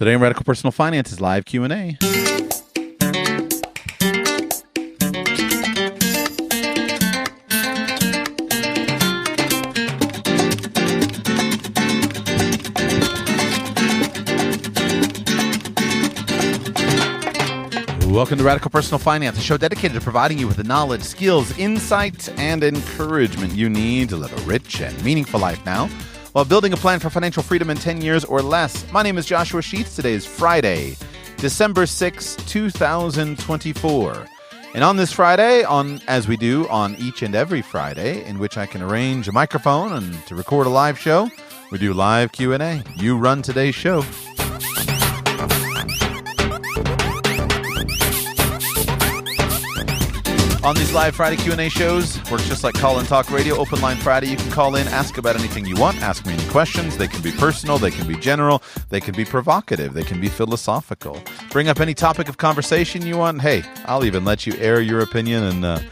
Today in Radical Personal Finance is live Q&A. Welcome to Radical Personal Finance, a show dedicated to providing you with the knowledge, skills, insight, and encouragement you need to live a rich and meaningful life now while building a plan for financial freedom in 10 years or less. My name is Joshua Sheets. Today is Friday, December 6, 2024. And on this Friday, as we do on each and every Friday, in which I can arrange a microphone and to record a live show, we do live Q&A. You run today's show. On these live Friday Q&A shows, works just like Call and Talk Radio, Open Line Friday. You can call in, ask about anything you want, ask me any questions. They can be personal, they can be general, they can be provocative, they can be philosophical. Bring up any topic of conversation you want. Hey, I'll even let you air your opinion and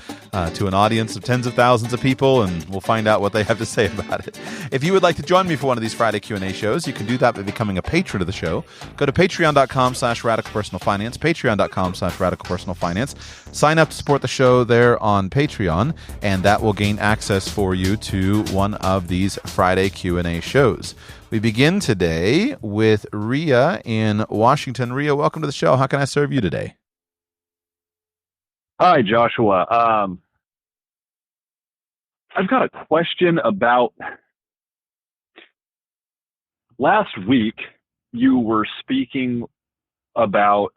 to an audience of tens of thousands of people, and we'll find out what they have to say about it. If you would like to join me for one of these Friday Q&A shows, you can do that by becoming a patron of the show. Go to patreon.com/radicalpersonalfinance, patreon.com/radicalpersonalfinance. Sign up to support the show there on Patreon, and that will gain access for you to one of these Friday Q&A shows. We begin today with Ria in Washington. Ria, welcome to the show. How can I serve you today? Hi, Joshua. I've got a question about last week. You were speaking about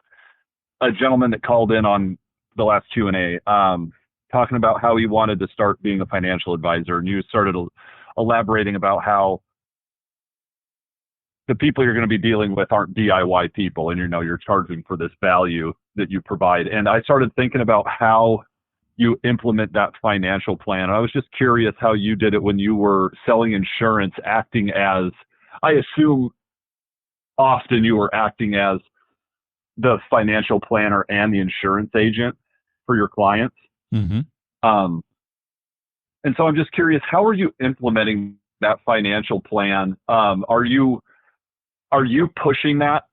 a gentleman that called in on the last Q&A, talking about how he wanted to start being a financial advisor. And you started elaborating about how the people you're going to be dealing with aren't DIY people, and you're charging for this value that you provide. And I started thinking about how you implement that financial plan. I was just curious how you did it when you were selling insurance, acting as, I assume often you were acting as the financial planner and the insurance agent for your clients. Mm-hmm. And so I'm just curious, how are you implementing that financial plan? Are you pushing that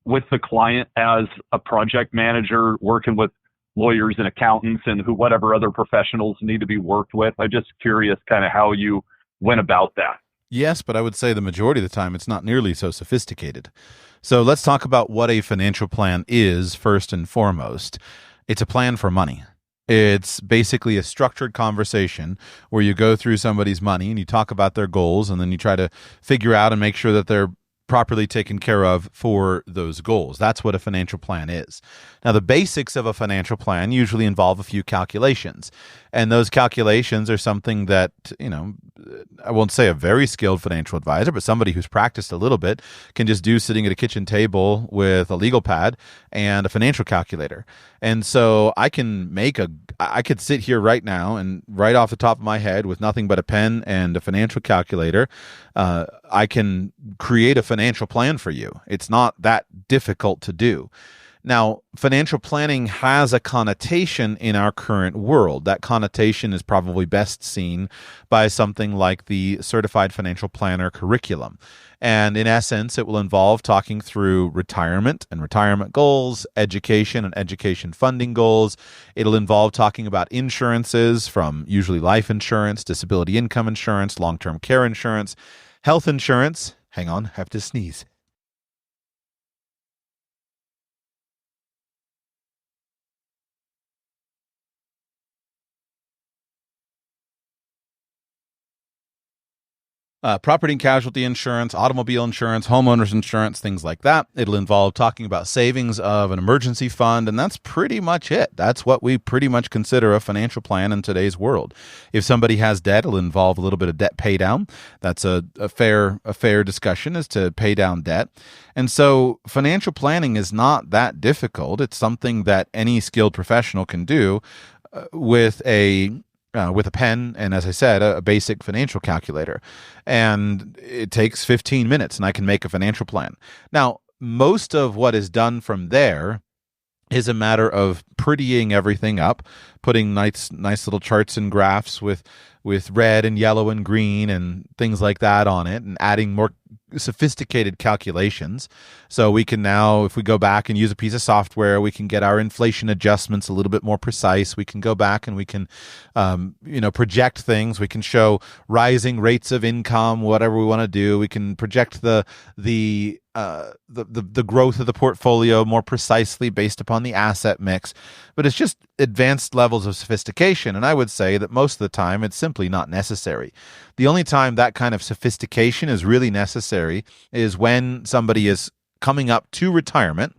with the client as a project manager, working with lawyers and accountants and whatever other professionals need to be worked with? I'm just curious kind of how you went about that. Yes, but I would say the majority of the time it's not nearly so sophisticated. So let's talk about what a financial plan is first and foremost. It's a plan for money. It's basically a structured conversation where you go through somebody's money and you talk about their goals, and then you try to figure out and make sure that they're properly taken care of for those goals. That's what a financial plan is. Now, the basics of a financial plan usually involve a few calculations. And those calculations are something that, I won't say a very skilled financial advisor, but somebody who's practiced a little bit can just do sitting at a kitchen table with a legal pad and a financial calculator. And so I could sit here right now and right off the top of my head with nothing but a pen and a financial calculator, I can create a financial plan for you. It's not that difficult to do. Now, financial planning has a connotation in our current world. That connotation is probably best seen by something like the Certified Financial Planner curriculum. And in essence, it will involve talking through retirement and retirement goals, education and education funding goals. It'll involve talking about insurances, from usually life insurance, disability income insurance, long-term care insurance, health insurance. Hang on, I have to sneeze. Property and casualty insurance, automobile insurance, homeowners insurance, things like that. It'll involve talking about savings of an emergency fund, and that's pretty much it. That's what we pretty much consider a financial plan in today's world. If somebody has debt, it'll involve a little bit of debt pay down. That's a fair discussion, is to pay down debt. And so financial planning is not that difficult. It's something that any skilled professional can do with a pen and, as I said, a basic financial calculator. And it takes 15 minutes and I can make a financial plan. Now, most of what is done from there is a matter of prettying everything up, putting nice little charts and graphs with with red and yellow and green and things like that on it, and adding more sophisticated calculations. So we can now, if we go back and use a piece of software, we can get our inflation adjustments a little bit more precise. We can go back and we can, project things. We can show rising rates of income, whatever we want to do. We can project the growth of the portfolio more precisely based upon the asset mix. But it's just advanced levels of sophistication. And I would say that most of the time it's simply not necessary. The only time that kind of sophistication is really necessary is when somebody is coming up to retirement.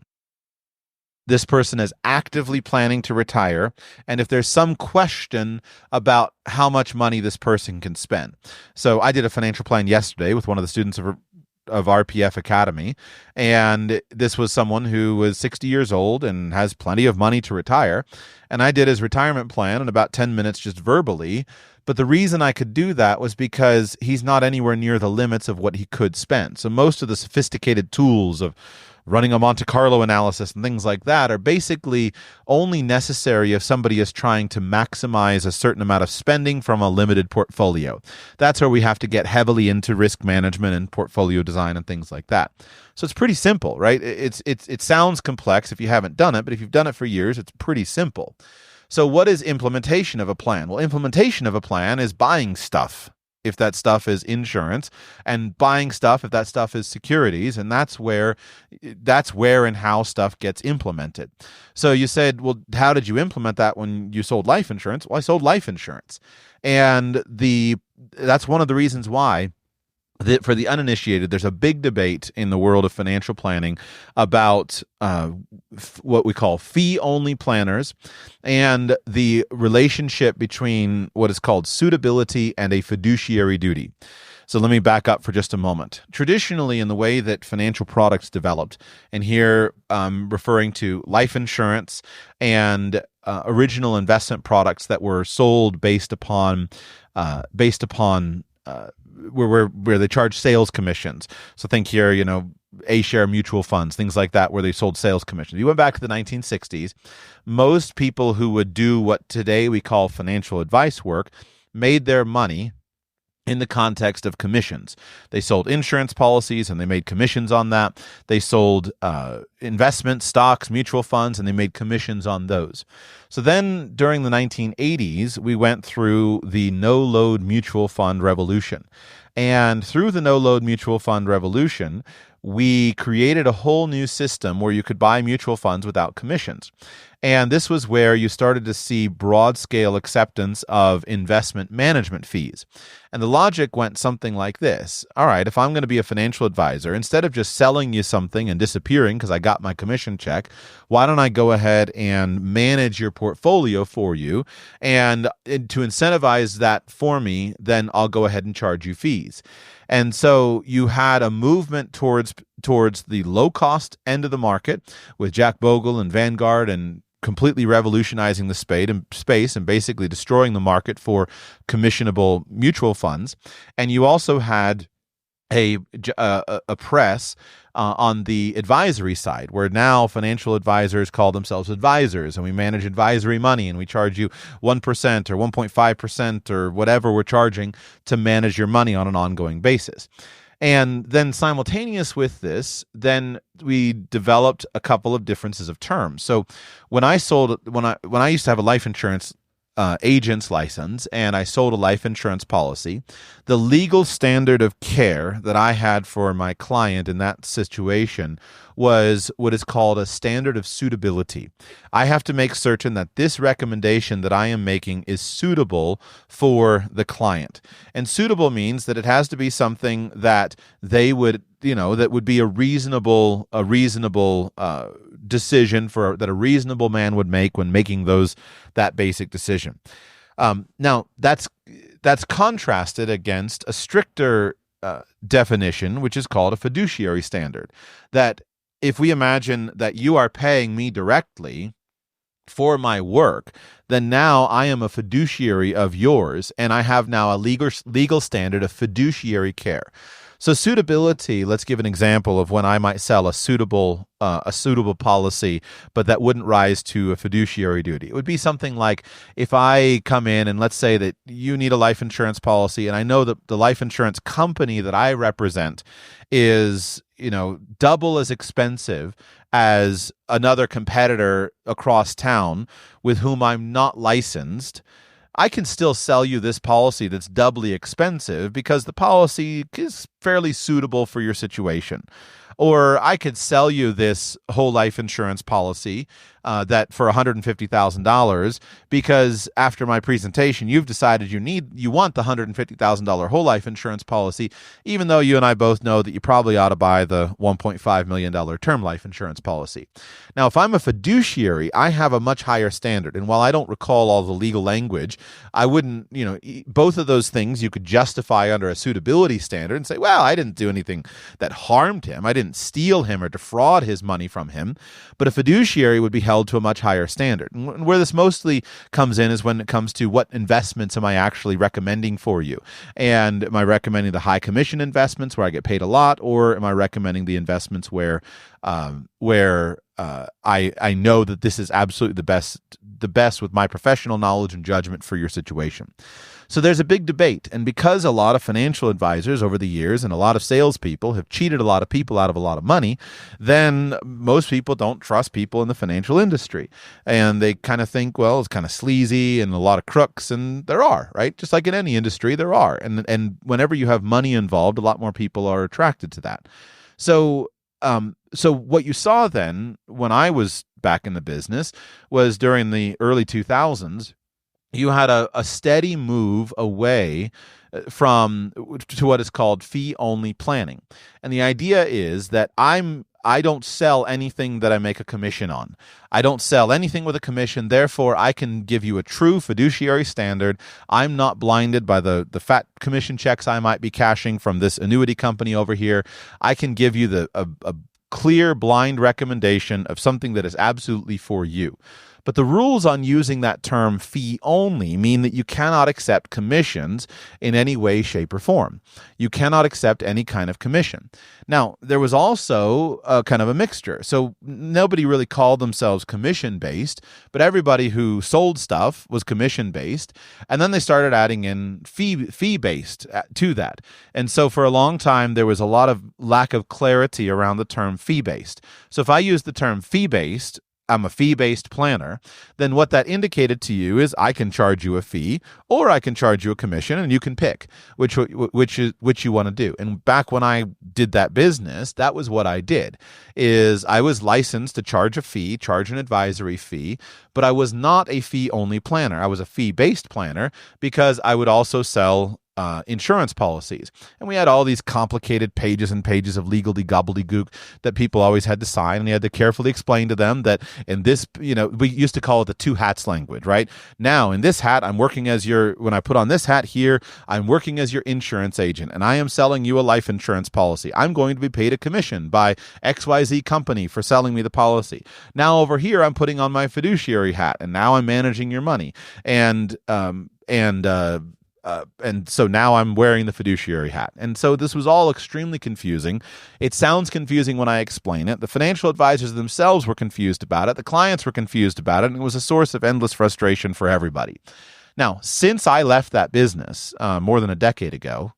This person is actively planning to retire, and if there's some question about how much money this person can spend. So I did a financial plan yesterday with one of the students of RPF Academy, and this was someone who was 60 years old and has plenty of money to retire, and I did his retirement plan in about 10 minutes just verbally. But the reason I could do that was because he's not anywhere near the limits of what he could spend. So most of the sophisticated tools of running a Monte Carlo analysis and things like that are basically only necessary if somebody is trying to maximize a certain amount of spending from a limited portfolio. That's where we have to get heavily into risk management and portfolio design and things like that. So it's pretty simple, right? It sounds complex if you haven't done it, but if you've done it for years, it's pretty simple. So what is implementation of a plan? Well, implementation of a plan is buying stuff, if that stuff is insurance, and buying stuff if that stuff is securities, and that's where and how stuff gets implemented. So you said, well, how did you implement that when you sold life insurance? Well, I sold life insurance, and that's one of the reasons why. For the uninitiated, there's a big debate in the world of financial planning about what we call fee-only planners and the relationship between what is called suitability and a fiduciary duty. So let me back up for just a moment. Traditionally, in the way that financial products developed, and here I'm referring to life insurance and original investment products that were sold based upon where they charge sales commissions. So think here, A-share mutual funds, things like that, where they sold sales commissions. You went back to the 1960s. Most people who would do what today we call financial advice work made their money in the context of commissions. They sold insurance policies and they made commissions on that. They sold investment stocks, mutual funds, and they made commissions on those. So then during the 1980s, we went through the no-load mutual fund revolution. And through the no-load mutual fund revolution, we created a whole new system where you could buy mutual funds without commissions. And this was where you started to see broad-scale acceptance of investment management fees. And the logic went something like this. All right, if I'm going to be a financial advisor, instead of just selling you something and disappearing because I got my commission check, why don't I go ahead and manage your portfolio for you? And to incentivize that for me, then I'll go ahead and charge you fees. And so you had a movement towards the low-cost end of the market with Jack Bogle and Vanguard and completely revolutionizing the space and basically destroying the market for commissionable mutual funds. And you also had a press on the advisory side, where now financial advisors call themselves advisors, and we manage advisory money, and we charge you 1% or 1.5% or whatever we're charging to manage your money on an ongoing basis. And then simultaneous with this, then we developed a couple of differences of terms. So when I used to have a life insurance agent's license and I sold a life insurance policy, the legal standard of care that I had for my client in that situation was what is called a standard of suitability. I have to make certain that this recommendation that I am making is suitable for the client. And suitable means that it has to be something that they would, that would be a reasonable decision that a reasonable man would make when making that basic decision. Now that's contrasted against a stricter definition, which is called a fiduciary standard. That if we imagine that you are paying me directly for my work, then now I am a fiduciary of yours, and I have now a legal standard of fiduciary care. So suitability, let's give an example of when I might sell a suitable policy, but that wouldn't rise to a fiduciary duty. It would be something like if I come in and let's say that you need a life insurance policy, and I know that the life insurance company that I represent is, double as expensive as another competitor across town with whom I'm not licensed. I can still sell you this policy that's doubly expensive because the policy is fairly suitable for your situation. Or I could sell you this whole life insurance policy that for $150,000 because after my presentation, you've decided you want the $150,000 whole life insurance policy, even though you and I both know that you probably ought to buy the $1.5 million term life insurance policy. Now, if I'm a fiduciary, I have a much higher standard. And while I don't recall all the legal language, I wouldn't, both of those things you could justify under a suitability standard and say, well, I didn't do anything that harmed him. I didn't steal him or defraud his money from him. But a fiduciary would be held to a much higher standard. And where this mostly comes in is when it comes to what investments am I actually recommending for you? And am I recommending the high commission investments where I get paid a lot, or am I recommending the investments where I know that this is absolutely the best with my professional knowledge and judgment for your situation? So there's a big debate. And because a lot of financial advisors over the years and a lot of salespeople have cheated a lot of people out of a lot of money, then most people don't trust people in the financial industry. And they kind of think, well, it's kind of sleazy and a lot of crooks. And there are, right? Just like in any industry, there are. And whenever you have money involved, a lot more people are attracted to that. So what you saw then when I was back in the business was during the early 2000s, you had a steady move away to what is called fee-only planning. And the idea is that I don't sell anything that I make a commission on. I don't sell anything with a commission. Therefore, I can give you a true fiduciary standard. I'm not blinded by the fat commission checks I might be cashing from this annuity company over here. I can give you a clear, blind recommendation of something that is absolutely for you. But the rules on using that term fee only mean that you cannot accept commissions in any way, shape, or form. You cannot accept any kind of commission. Now, there was also a kind of a mixture. So nobody really called themselves commission-based, but everybody who sold stuff was commission-based. And then they started adding in fee-based to that. And so for a long time, there was a lot of lack of clarity around the term fee-based. So if I use the term fee-based, I'm a fee-based planner, then what that indicated to you is I can charge you a fee or I can charge you a commission, and you can pick which you want to do. And back when I did that business, that was what I did, is I was licensed to charge a fee, charge an advisory fee, but I was not a fee-only planner. I was a fee-based planner because I would also sell insurance policies. And we had all these complicated pages and pages of legality gobbledygook that people always had to sign. And you had to carefully explain to them that in this, we used to call it the two hats language, right? Now, in this hat, when I put on this hat here, I'm working as your insurance agent and I am selling you a life insurance policy. I'm going to be paid a commission by XYZ company for selling me the policy. Now over here, I'm putting on my fiduciary hat and now I'm managing your money. And so now I'm wearing the fiduciary hat. And so this was all extremely confusing. It sounds confusing when I explain it. The financial advisors themselves were confused about it. The clients were confused about it. And it was a source of endless frustration for everybody. Now, since I left that business more than a decade ago,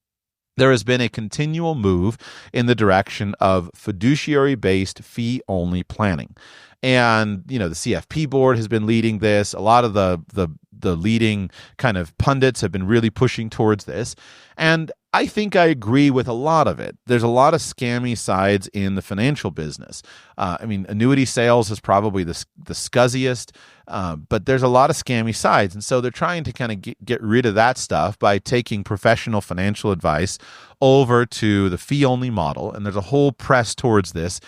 there has been a continual move in the direction of fiduciary-based fee-only planning. And, the CFP board has been leading this. A lot of the leading kind of pundits have been really pushing towards this. And I think I agree with a lot of it. There's a lot of scammy sides in the financial business. Annuity sales is probably the scuzziest, but there's a lot of scammy sides. And so they're trying to kind of get rid of that stuff by taking professional financial advice over to the fee-only model. And there's a whole press towards this,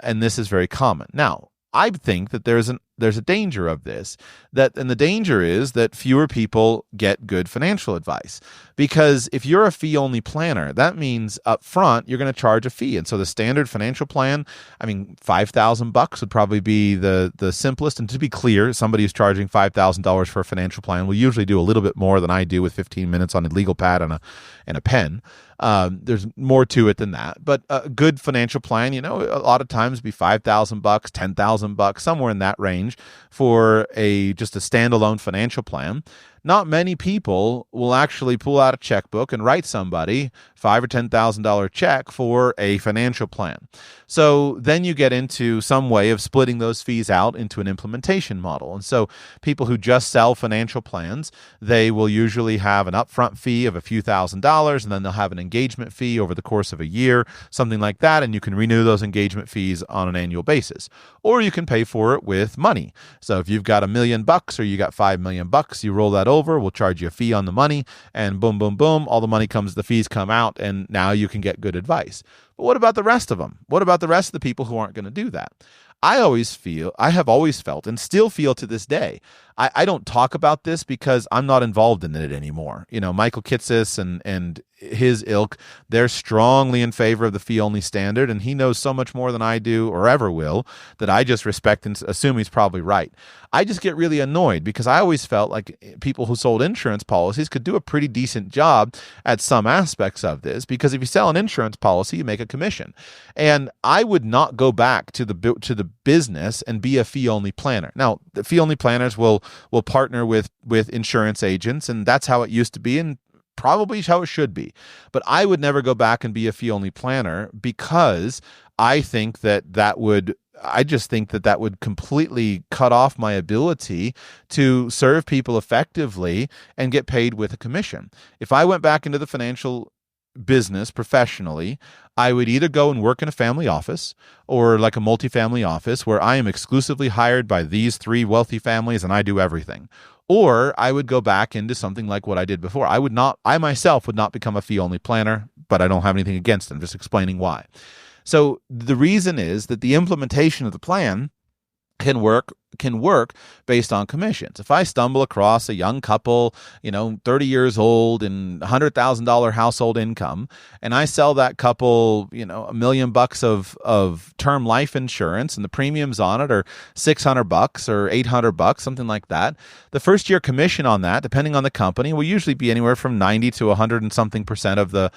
and this is very common. Now, I think that there's there's a danger of this. And the danger is that fewer people get good financial advice. Because if you're a fee-only planner, that means up front you're going to charge a fee. And so the standard financial plan, I mean, $5,000 would probably be the simplest. And to be clear, somebody who's charging $5,000 for a financial plan will usually do a little bit more than I do with 15 minutes on a legal pad and a pen. There's more to it than that, but a good financial plan, a lot of times be $5,000, $10,000, somewhere in that range for just a standalone financial plan. Not many people will actually pull out a checkbook and write somebody $5,000 or $10,000 check for a financial plan. So then you get into some way of splitting those fees out into an implementation model. And so people who just sell financial plans, they will usually have an upfront fee of a few $1,000s, and then they'll have an engagement fee over the course of a year, something like that. And you can renew those engagement fees on an annual basis, or you can pay for it with money. So if you've got $1 million or you got $5 million, you roll that over, we'll charge you a fee on the money, and boom, boom, boom, all the money comes, the fees come out, and now you can get good advice. But what about the rest of them? What about the rest of the people who aren't going to do that? I have always felt, and still feel to this day, I don't talk about this because I'm not involved in it anymore. Michael Kitces and his ilk, they're strongly in favor of the fee-only standard, and he knows so much more than I do or ever will that I just respect and assume he's probably right. I just get really annoyed because I always felt like people who sold insurance policies could do a pretty decent job at some aspects of this, because if you sell an insurance policy, you make a commission. And I would not go back to the business and be a fee-only planner. Now, the fee-only planners will partner with insurance agents, and that's how it used to be, and probably how it should be. But I would never go back and be a fee-only planner, because I just think that would completely cut off my ability to serve people effectively and get paid with a commission. If I went back into the financial business professionally, I would either go and work in a family office or like a multifamily office where I am exclusively hired by these 3 wealthy families and I do everything. Or I would go back into something like what I did before. I myself would not become a fee-only planner, but I don't have anything against it. I'm just explaining why. So the reason is that the implementation of the plan can work based on commissions. If I stumble across a young couple, 30 years old and $100,000 household income, and I sell that couple, $1 million of term life insurance, and the premiums on it are $600 or $800, something like that, the first year commission on that, depending on the company, will usually be anywhere from 90 to 100 and something percent of the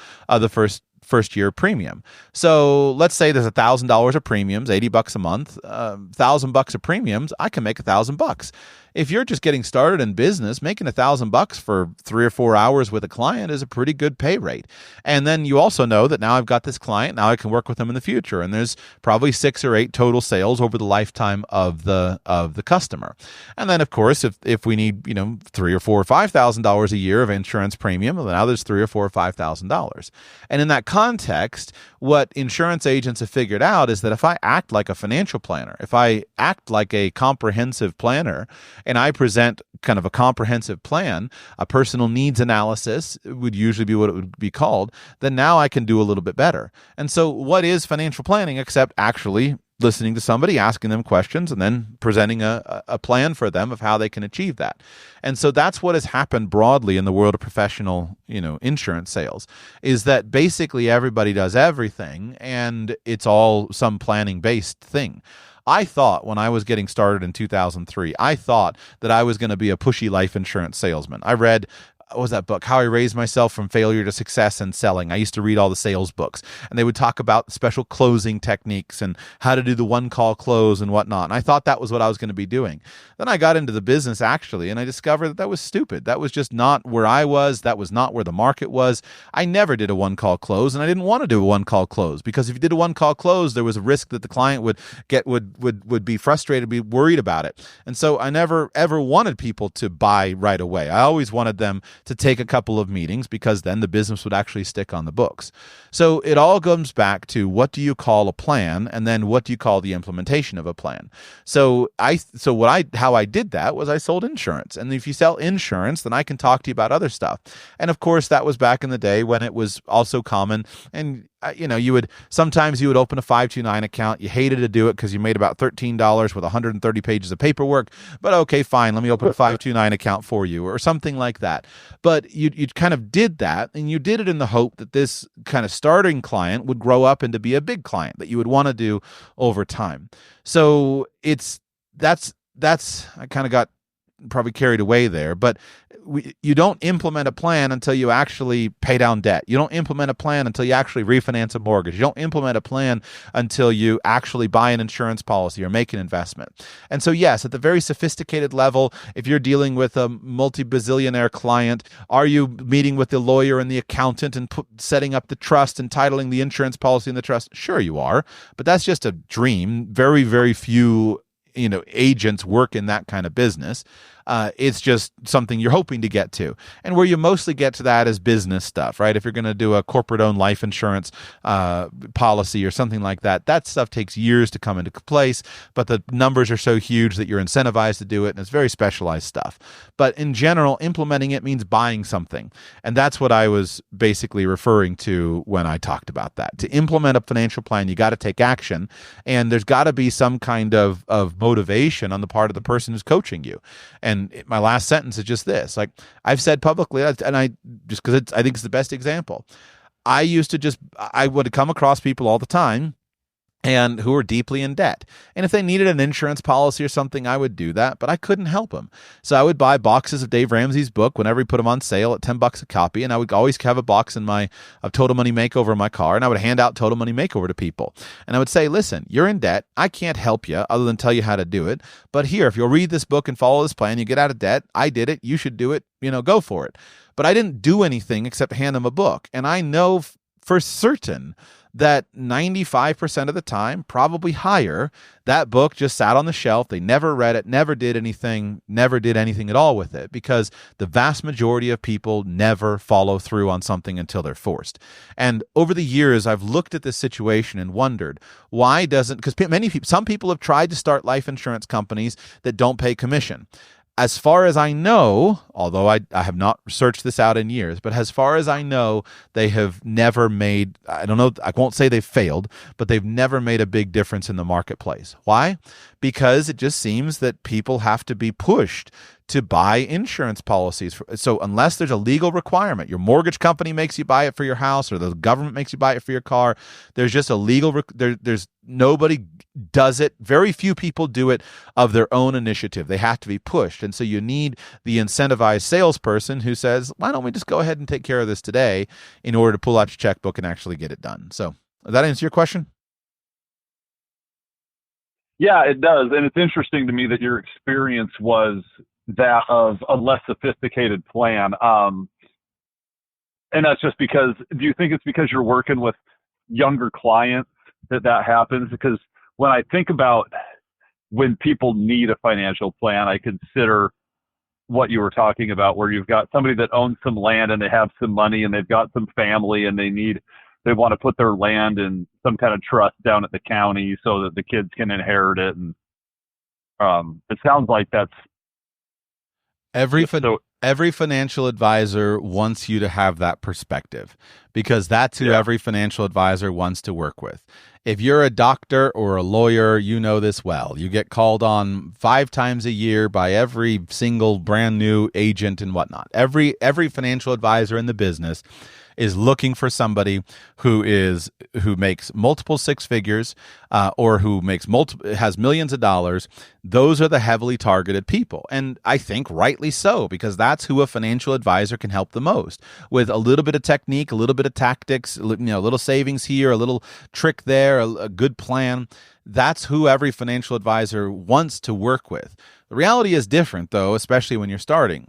first year premium. So let's say there's $1,000 of premiums, $80 a month, $1,000 of premiums, I can make $1,000. If you're just getting started in business, making $1,000 for 3 or 4 hours with a client is a pretty good pay rate. And then you also know that now I've got this client, now I can work with them in the future. And there's probably 6 or 8 total sales over the lifetime of the customer. And then of course, if we need, $3,000 or $4,000 or $5,000 a year of insurance premium, well, now there's $3,000 or $4,000 or $5,000. And in that context, what insurance agents have figured out is that if I act like a financial planner, if I act like a comprehensive planner, and I present kind of a comprehensive plan, a personal needs analysis would usually be what it would be called, then now I can do a little bit better. And so what is financial planning except actually listening to somebody, asking them questions, and then presenting a plan for them of how they can achieve that? And so that's what has happened broadly in the world of professional, insurance sales, is that basically everybody does everything, and it's all some planning-based thing. I thought when I was getting started in 2003, I thought that I was going to be a pushy life insurance salesman. I read, what was that book? How I Raised Myself from Failure to Success in Selling. I used to read all the sales books, and they would talk about special closing techniques and how to do the one-call close and whatnot. And I thought that was what I was going to be doing. Then I got into the business actually, and I discovered that was stupid. That was just not where I was. That was not where the market was. I never did a one-call close, and I didn't want to do a one-call close, because if you did a one-call close, there was a risk that the client would be frustrated, be worried about it. And so I never ever wanted people to buy right away. I always wanted them to take a couple of meetings, because then the business would actually stick on the books. So it all comes back to, what do you call a plan, and then what do you call the implementation of a plan? So how I did that was I sold insurance. And if you sell insurance, then I can talk to you about other stuff. And of course, that was back in the day when it was also common, and sometimes you would open a 529 account. You hated to do it because you made about $13 with 130 pages of paperwork. But okay, fine, let me open a 529 account for you, or something like that. But you kind of did that, and you did it in the hope that this kind of starting client would grow up into be a big client that you would want to do over time. So that's I kind of got probably carried away there, but you don't implement a plan until you actually pay down debt. You don't implement a plan until you actually refinance a mortgage. You don't implement a plan until you actually buy an insurance policy or make an investment. And so, yes, at the very sophisticated level, if you're dealing with a multi-bazillionaire client, are you meeting with the lawyer and the accountant and setting up the trust, entitling the insurance policy in the trust? Sure, you are, but that's just a dream. Very, very few agents work in that kind of business. It's just something you're hoping to get to. And where you mostly get to that is business stuff, right? If you're going to do a corporate-owned life insurance policy or something like that, that stuff takes years to come into place, but the numbers are so huge that you're incentivized to do it, and it's very specialized stuff. But in general, implementing it means buying something. And that's what I was basically referring to when I talked about that. To implement a financial plan, you got to take action, and there's got to be some kind of motivation on the part of the person who's coaching you. And my last sentence is just this: like I've said publicly, and I just because I think it's the best example. I would come across people all the time and who were deeply in debt. And if they needed an insurance policy or something, I would do that, but I couldn't help them. So I would buy boxes of Dave Ramsey's book whenever he put them on sale at $10 a copy, and I would always have a box of Total Money Makeover in my car, and I would hand out Total Money Makeover to people. And I would say, listen, you're in debt. I can't help you other than tell you how to do it. But here, if you'll read this book and follow this plan, you get out of debt. I did it. You should do it. Go for it. But I didn't do anything except hand them a book. And I know for certain that 95% of the time, probably higher, that book just sat on the shelf. They never read it, never did anything at all with it, because the vast majority of people never follow through on something until they're forced. And over the years, I've looked at this situation and wondered, because some people have tried to start life insurance companies that don't pay commission. As far as I know, although I have not searched this out in years, but as far as I know, they have never made, I don't know, I won't say they've failed, but they've never made a big difference in the marketplace. Why? Because it just seems that people have to be pushed to buy insurance policies. So unless there's a legal requirement, your mortgage company makes you buy it for your house, or the government makes you buy it for your car, there's just a legal, there's nobody does it. Very few people do it of their own initiative. They have to be pushed. And so you need the incentivized salesperson who says, why don't we just go ahead and take care of this today, in order to pull out your checkbook and actually get it done. So does that answer your question? Yeah, it does. And it's interesting to me that your experience was that of a less sophisticated plan. And that's just because, do you think it's because you're working with younger clients that happens? Because when I think about when people need a financial plan, I consider what you were talking about, where you've got somebody that owns some land and they have some money and they've got some family and they want to put their land in some kind of trust down at the county so that the kids can inherit it. And it sounds like that's every financial advisor wants you to have that perspective, because that's who every financial advisor wants to work with. If you're a doctor or a lawyer, you know this well. You get called on 5 times a year by every single brand new agent and whatnot. Every financial advisor in the business is looking for somebody who makes multiple 6 figures, or who has millions of dollars. Those are the heavily targeted people, and I think rightly so, because that's who a financial advisor can help the most, with a little bit of technique, a little bit of tactics, a little savings here, a little trick there, a good plan. That's who every financial advisor wants to work with. The reality is different, though, especially when you're starting.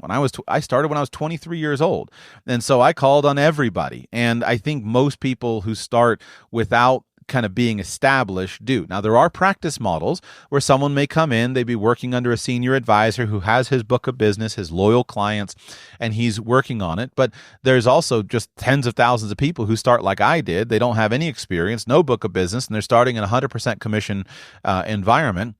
I started when I was 23 years old, and so I called on everybody. And I think most people who start without kind of being established do. Now, there are practice models where someone may come in, they'd be working under a senior advisor who has his book of business, his loyal clients, and he's working on it. But there's also just tens of thousands of people who start like I did. They don't have any experience, no book of business, and they're starting in a 100% commission environment.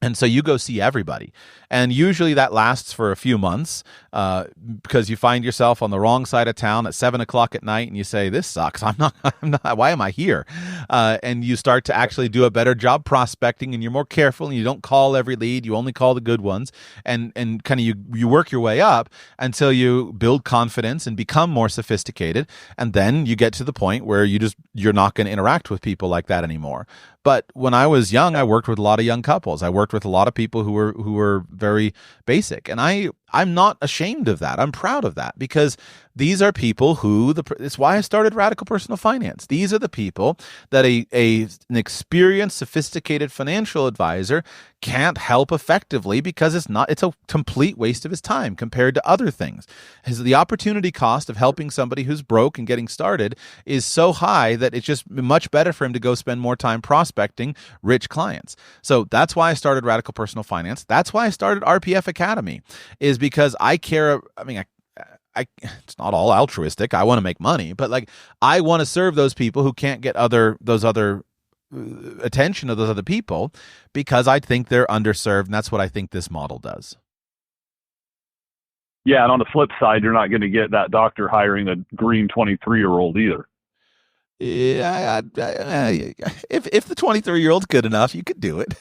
And so you go see everybody. And usually that lasts for a few months because you find yourself on the wrong side of town at 7 o'clock at night and you say, this sucks. I'm not, why am I here? And you start to actually do a better job prospecting, and you're more careful, and you don't call every lead. You only call the good ones, and kind of you work your way up until you build confidence and become more sophisticated. And then you get to the point where you're not going to interact with people like that anymore. But when I was young, I worked with a lot of young couples. I worked with a lot of people who were very basic, and I'm not ashamed of that. I'm proud of that, because these are people who it's why I started Radical Personal Finance. These are the people that an experienced, sophisticated financial advisor can't help effectively, because it's a complete waste of his time compared to other things. The opportunity cost of helping somebody who's broke and getting started is so high that it's just much better for him to go spend more time prospecting rich clients. So that's why I started Radical Personal Finance. That's why I started RPF Academy, is because I care. I mean, it's not all altruistic. I want to make money, but like, I want to serve those people who can't get those other attention of those other people, because I think they're underserved, and that's what I think this model does. Yeah, and on the flip side, you're not going to get that doctor hiring a green 23-year-old either. Yeah, if the 23-year-old's good enough, you could do it.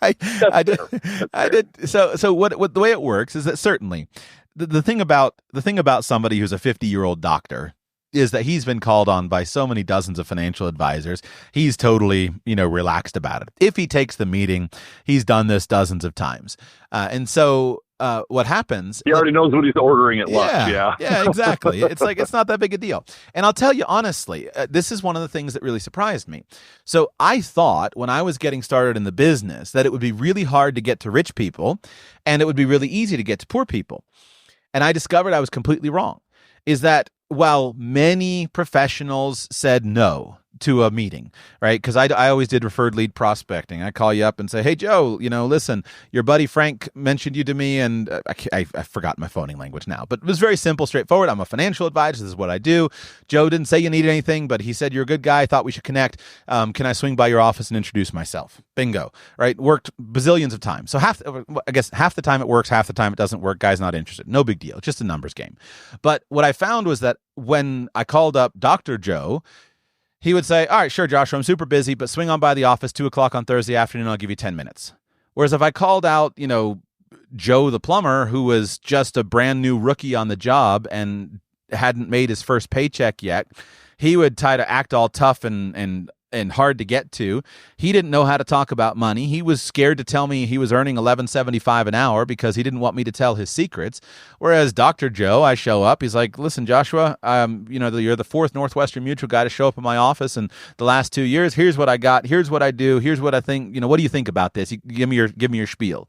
I did. So what the way it works is that certainly the thing about somebody who's a 50-year-old doctor is that he's been called on by so many dozens of financial advisors. He's totally, relaxed about it. If he takes the meeting, he's done this dozens of times. And so what happens? He already knows what he's ordering at lunch. Yeah, exactly. It's like, it's not that big a deal. And I'll tell you honestly, this is one of the things that really surprised me. So I thought when I was getting started in the business that it would be really hard to get to rich people, and it would be really easy to get to poor people. And I discovered I was completely wrong. Is that while many professionals said no to a meeting, right? Because I always did referred lead prospecting. I call you up and say, hey, Joe, listen, your buddy Frank mentioned you to me, and I forgot my phoning language now, but it was very simple, straightforward. I'm a financial advisor. This is what I do. Joe didn't say you needed anything, but he said you're a good guy. I thought we should connect. Can I swing by your office and introduce myself? Bingo, right? Worked bazillions of times. So half the time it works, half the time it doesn't work. Guy's not interested. No big deal. It's just a numbers game. But what I found was that when I called up Dr. Joe, he would say, all right, sure, Joshua, I'm super busy, but swing on by the office 2:00 on Thursday afternoon. I'll give you 10 minutes. Whereas if I called out, Joe the plumber, who was just a brand new rookie on the job and hadn't made his first paycheck yet, he would try to act all tough and hard to get to. He didn't know how to talk about money. He was scared to tell me he was earning $11.75 an hour because he didn't want me to tell his secrets. Whereas Dr. Joe, I show up, he's like, listen, Joshua, you're the fourth Northwestern Mutual guy to show up in my office in the last 2 years. Here's what I got. Here's what I do. Here's what I think. What do you think about this? Give me your spiel.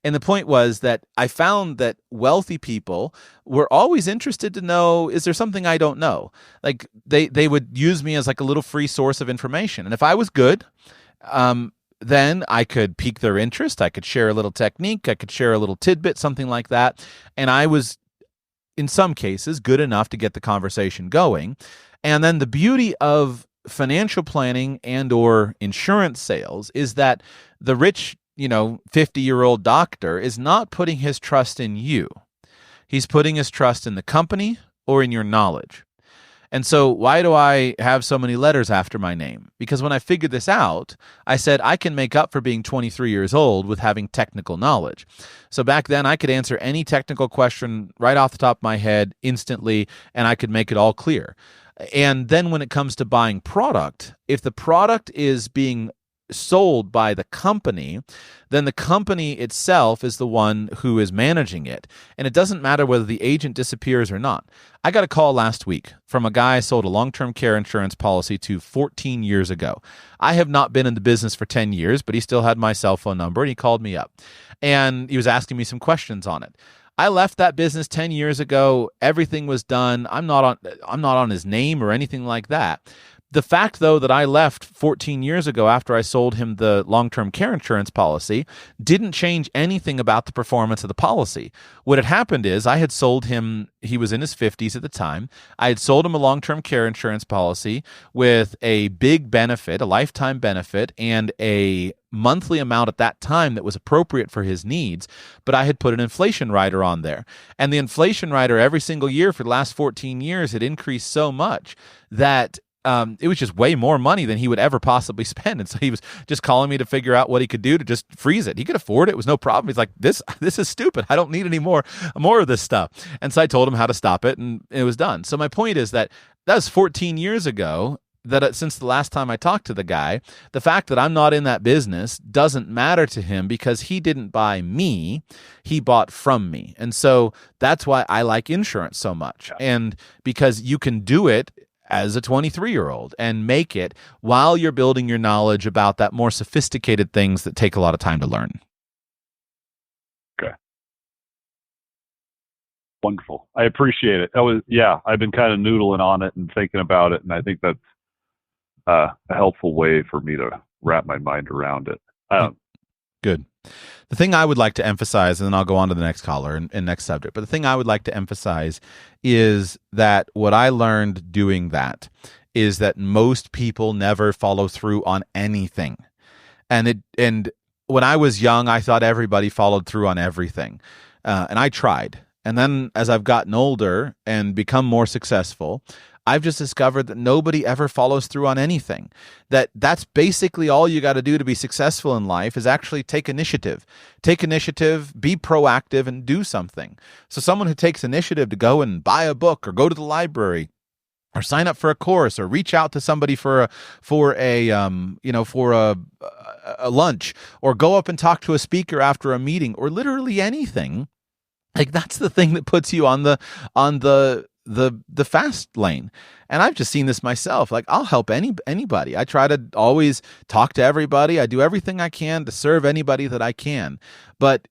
And the point was that I found that wealthy people were always interested to know, is there something I don't know? Like they would use me as like a little free source of information. And if I was good, then I could pique their interest. I could share a little technique. I could share a little tidbit, something like that. And I was, in some cases, good enough to get the conversation going. And then the beauty of financial planning and or insurance sales is that the rich 50-year-old doctor is not putting his trust in you. He's putting his trust in the company or in your knowledge. And so why do I have so many letters after my name? Because when I figured this out, I said I can make up for being 23 years old with having technical knowledge. So back then I could answer any technical question right off the top of my head instantly, and I could make it all clear. And then when it comes to buying product, if the product is being sold by the company, then the company itself is the one who is managing it. And it doesn't matter whether the agent disappears or not. I got a call last week from a guy I sold a long-term care insurance policy to 14 years ago. I have not been in the business for 10 years, but he still had my cell phone number, and he called me up. And he was asking me some questions on it. I left that business 10 years ago. Everything was done. I'm not on his name or anything like that. The fact, though, that I left 14 years ago after I sold him the long-term care insurance policy didn't change anything about the performance of the policy. What had happened is I had sold him, he was in his 50s at the time, I had sold him a long-term care insurance policy with a big benefit, a lifetime benefit, and a monthly amount at that time that was appropriate for his needs, but I had put an inflation rider on there. And the inflation rider every single year for the last 14 years had increased so much that it was just way more money than he would ever possibly spend. And so he was just calling me to figure out what he could do to just freeze it. He could afford it. It was no problem. He's like, this is stupid. I don't need any more of this stuff. And so I told him how to stop it, and it was done. So my point is that was 14 years ago. That since the last time I talked to the guy, the fact that I'm not in that business doesn't matter to him because he didn't buy me, he bought from me. And so that's why I like insurance so much. And because you can do it as a 23-year-old and make it while you're building your knowledge about that more sophisticated things that take a lot of time to learn. Okay. Wonderful. I appreciate it. I've been kind of noodling on it and thinking about it, and I think that's a helpful way for me to wrap my mind around it. Good. The thing I would like to emphasize, and then I'll go on to the next caller and next subject, but the thing I would like to emphasize is that what I learned doing that is that most people never follow through on anything. And when I was young, I thought everybody followed through on everything. And I tried. And then as I've gotten older and become more successful, I've just discovered that nobody ever follows through on anything. That's basically all you got to do to be successful in life is actually take initiative. Take initiative, be proactive, and do something. So someone who takes initiative to go and buy a book or go to the library or sign up for a course or reach out to somebody for a lunch or go up and talk to a speaker after a meeting or literally anything, like that's the thing that puts you on the fast lane. And I've just seen this myself. Like I'll help anybody. I try to always talk to everybody. I do everything I can to serve anybody that I can. But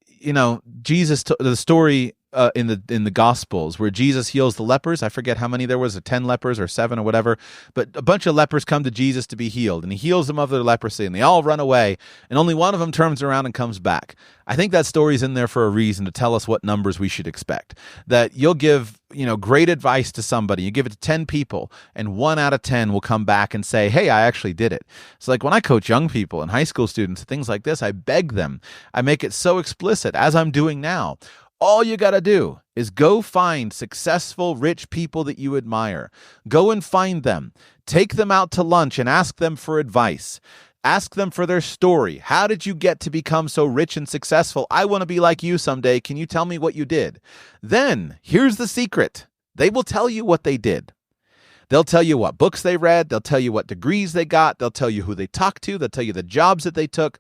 Jesus, the story in the Gospels where Jesus heals the lepers. I forget how many there was, 10 lepers or 7 or whatever, but a bunch of lepers come to Jesus to be healed, and he heals them of their leprosy, and they all run away, and only one of them turns around and comes back. I think that story's in there for a reason to tell us what numbers we should expect. That you'll give great advice to somebody, you give it to 10 people, and 1 out of 10 will come back and say, hey, I actually did it. So like when I coach young people and high school students, things like this, I beg them. I make it so explicit, as I'm doing now. All you got to do is go find successful, rich people that you admire. Go and find them. Take them out to lunch and ask them for advice. Ask them for their story. How did you get to become so rich and successful? I want to be like you someday. Can you tell me what you did? Then, here's the secret. They will tell you what they did. They'll tell you what books they read. They'll tell you what degrees they got. They'll tell you who they talked to. They'll tell you the jobs that they took.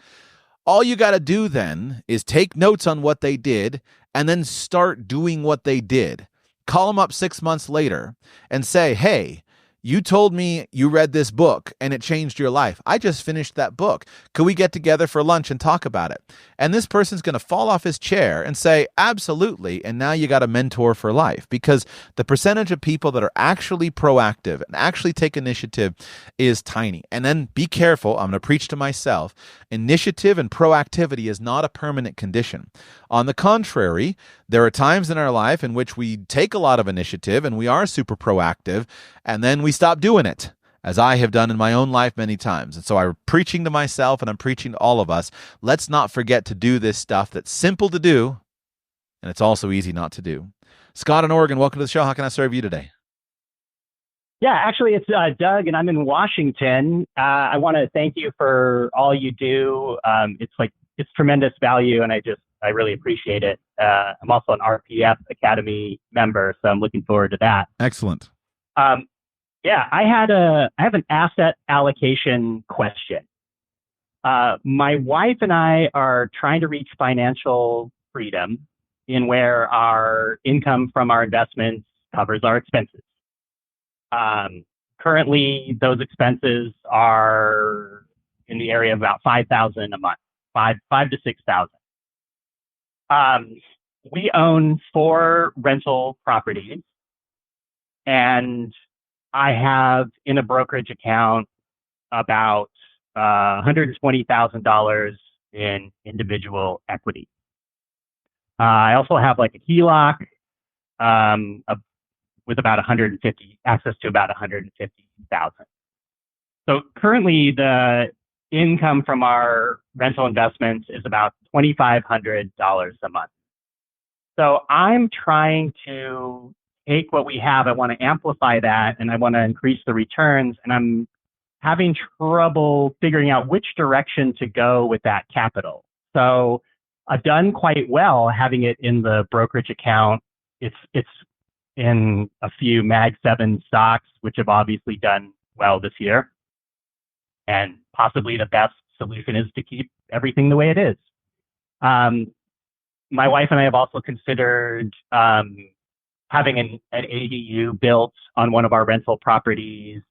All you got to do then is take notes on what they did and then start doing what they did. Call them up 6 months later and say, hey, you told me you read this book and it changed your life. I just finished that book. Could we get together for lunch and talk about it? And this person's going to fall off his chair and say, absolutely. And now you got a mentor for life, because the percentage of people that are actually proactive and actually take initiative is tiny. And then be careful. I'm going to preach to myself. Initiative and proactivity is not a permanent condition. On the contrary, there are times in our life in which we take a lot of initiative and we are super proactive, and then we stop doing it, as I have done in my own life many times. And so I'm preaching to myself and I'm preaching to all of us. Let's not forget to do this stuff that's simple to do, and it's also easy not to do. Scott in Oregon, welcome to the show. How can I serve you today? Yeah, actually, it's Doug, and I'm in Washington. I want to thank you for all you do. It's tremendous value, and I really appreciate it. I'm also an RPF Academy member, so I'm looking forward to that. Excellent. Yeah, I have an asset allocation question. My wife and I are trying to reach financial freedom in where our income from our investments covers our expenses. Currently, those expenses are in the area of about $5,000 a month, five to $6,000. We own 4 rental properties, and I have in a brokerage account about $120,000 in individual equity. I also have like a HELOC with about access to about $150,000. So currently the income from our rental investments is about $2,500 a month. So I'm trying to take what we have. I want to amplify that and I want to increase the returns. And I'm having trouble figuring out which direction to go with that capital. So I've done quite well having it in the brokerage account. It's in a few Mag 7 stocks, which have obviously done well this year. And possibly the best solution is to keep everything the way it is. My wife and I have also considered having an ADU built on one of our rental properties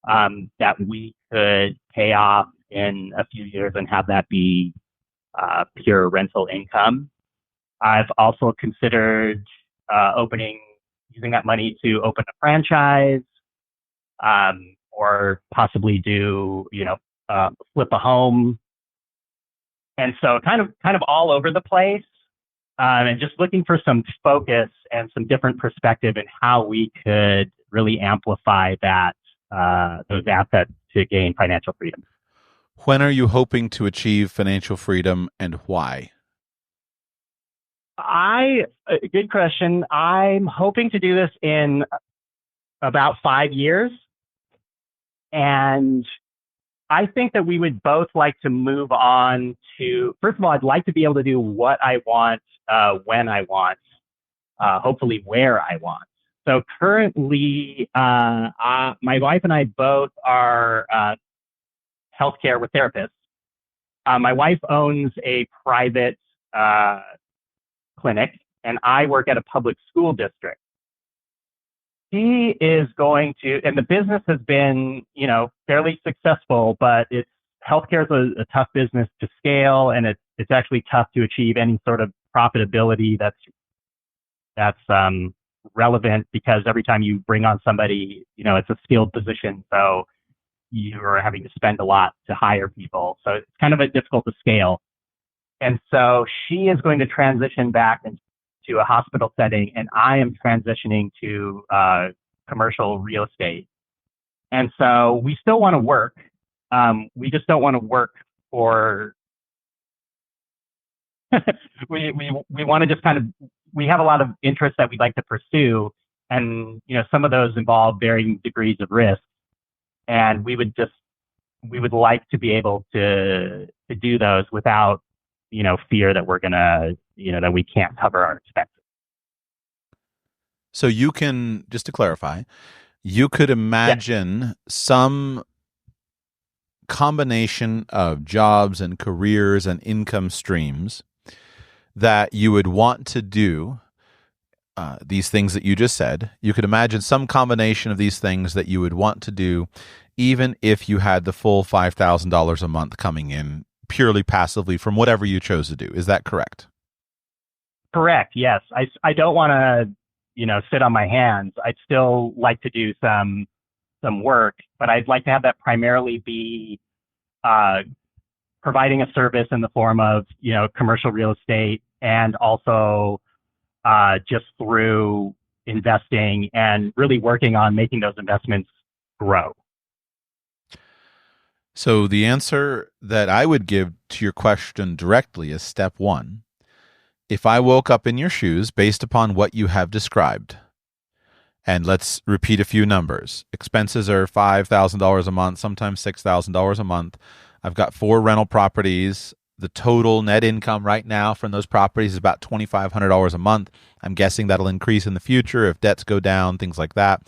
that we could pay off in a few years and have that be pure rental income. I've also considered using that money to open a franchise, or possibly do, flip a home. And so kind of all over the place, and just looking for some focus and some different perspective in how we could really amplify those assets to gain financial freedom. When are you hoping to achieve financial freedom and why? Good question. I'm hoping to do this in about 5 years. And I think that we would both like to move on to, first of all, I'd like to be able to do what I want, when I want, hopefully where I want. So currently, my wife and I both are healthcare with therapists. My wife owns a private clinic, and I work at a public school district. She is going to, and the business has been, fairly successful, but healthcare is a tough business to scale, and it's actually tough to achieve any sort of profitability that's relevant, because every time you bring on somebody, it's a skilled position, so you are having to spend a lot to hire people. So it's kind of difficult to scale. And so she is going to transition back into a hospital setting, and I am transitioning to commercial real estate. And so we still want to work. We just don't want to work for. we want to just we have a lot of interests that we'd like to pursue, and some of those involve varying degrees of risk, and we would like to be able to do those without fear that we're gonna that we can't cover our expenses. So you can, just to clarify, you could imagine some combination of jobs and careers and income streams that you would want to do these things that you just said. You could imagine some combination of these things that you would want to do even if you had the full $5,000 a month coming in purely passively from whatever you chose to do. Is that correct? Correct. Yes. I don't want to, sit on my hands. I'd still like to do some work, but I'd like to have that primarily be providing a service in the form of, commercial real estate, and also just through investing and really working on making those investments grow. So the answer that I would give to your question directly is step one. If I woke up in your shoes based upon what you have described, and let's repeat a few numbers. Expenses are $5,000 a month, sometimes $6,000 a month. I've got 4 rental properties. The total net income right now from those properties is about $2,500 a month. I'm guessing that'll increase in the future if debts go down, things like that.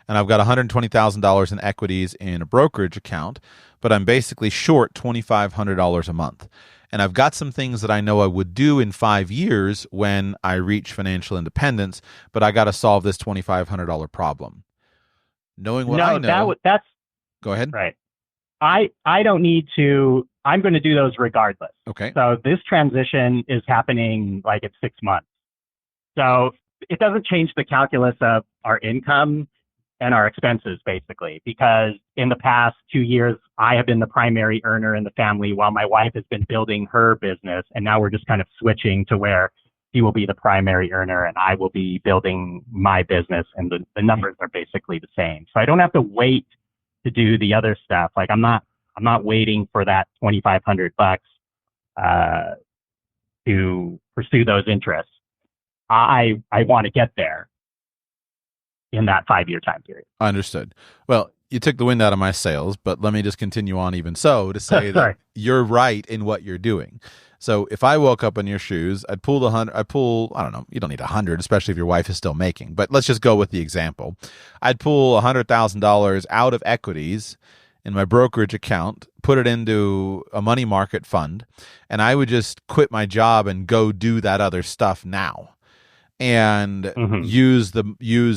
And I've got $120,000 in equities in a brokerage account, but I'm basically short $2,500 a month. And I've got some things that I know I would do in 5 years when I reach financial independence, but I got to solve this $2,500 problem. Knowing what I know. That's go ahead. Right. I don't need to. I'm going to do those regardless. Okay. So this transition is happening like at 6 months. So it doesn't change the calculus of our income and our expenses, basically, because in the past 2 years, I have been the primary earner in the family while my wife has been building her business. And now we're just kind of switching to where she will be the primary earner and I will be building my business. And the numbers are basically the same. So I don't have to wait to do the other stuff. Like I'm not I'm not waiting for that $2,500 to pursue those interests. I want to get there in that 5-year time period. Understood. Well, you took the wind out of my sails, but let me just continue on even so to say that you're right in what you're doing. So if I woke up in your shoes, I'd pull I don't know, you don't need 100, especially if your wife is still making, but let's just go with the example. I'd pull $100,000 out of equities in my brokerage account, put it into a money market fund, and I would just quit my job and go do that other stuff now. And use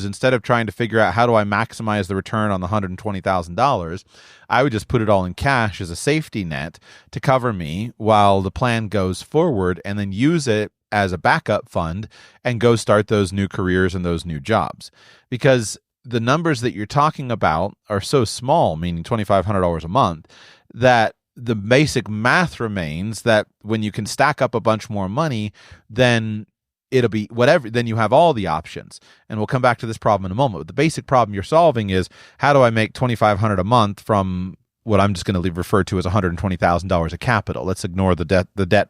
instead of trying to figure out how do I maximize the return on the $120,000, I would just put it all in cash as a safety net to cover me while the plan goes forward, and then use it as a backup fund and go start those new careers and those new jobs. Because the numbers that you're talking about are so small, meaning $2,500 a month, that the basic math remains that when you can stack up a bunch more money, then it'll be whatever, then you have all the options. And we'll come back to this problem in a moment. But the basic problem you're solving is, how do I make $2,500 a month from what I'm just going to refer to as $120,000 of capital? Let's ignore the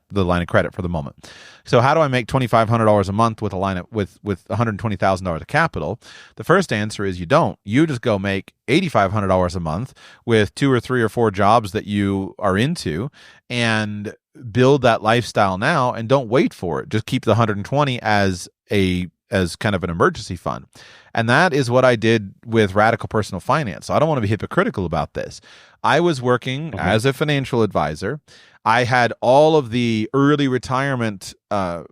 line of credit for the moment. So how do I make $2,500 a month with with $120,000 of capital? The first answer is you don't. You just go make $8,500 a month with 2 or 3 or 4 jobs that you are into, and build that lifestyle now, and don't wait for it. Just keep the 120 as kind of an emergency fund. And that is what I did with Radical Personal Finance. So I don't want to be hypocritical about this. I was working as a financial advisor. I had all of the early retirement